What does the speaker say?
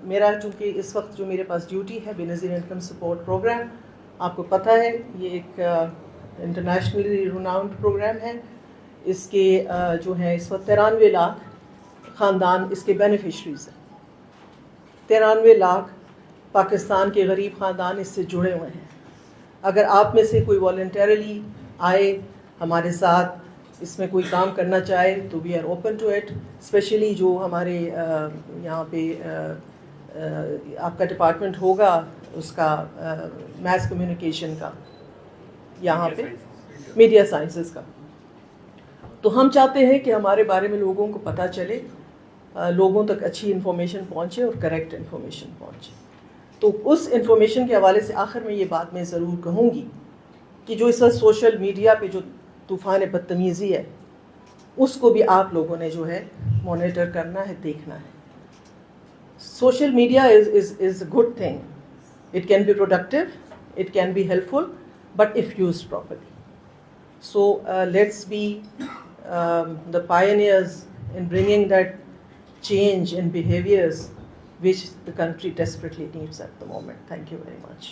میرا چونکہ اس وقت جو میرے پاس ڈیوٹی ہے بینظیر انکم سپورٹ پروگرام، آپ کو پتہ ہے یہ ایک انٹرنیشنلی روناؤنڈ پروگرام ہے. اس کے جو ہیں اس وقت 93 لاکھ خاندان اس کے بینیفیشریز ہیں. 93 لاکھ پاکستان کے غریب خاندان اس سے جڑے ہوئے ہیں. اگر آپ میں سے کوئی والنٹیرلی آئے ہمارے ساتھ اس میں کوئی کام کرنا چاہے تو we are open to it. Especially جو ہمارے یہاں پہ آپ کا ڈپارٹمنٹ ہوگا اس کا میس کمیونیکیشن کا، یہاں پہ میڈیا سائنسز کا، تو ہم چاہتے ہیں کہ ہمارے بارے میں لوگوں کو پتہ چلے، لوگوں تک اچھی انفارمیشن پہنچے اور کریکٹ انفارمیشن پہنچے. تو اس انفارمیشن کے حوالے سے آخر میں یہ بات میں ضرور کہوں گی کہ جو اس وقت سوشل میڈیا پہ جو طوفان بدتمیزی ہے اس کو بھی آپ لوگوں نے جو ہے مانیٹر کرنا ہے، دیکھنا ہے. Social media is a good thing. It can be productive, it can be helpful, but if used properly. So let's be the pioneers in bringing that change in behaviors which the country desperately needs at the moment. Thank you very much.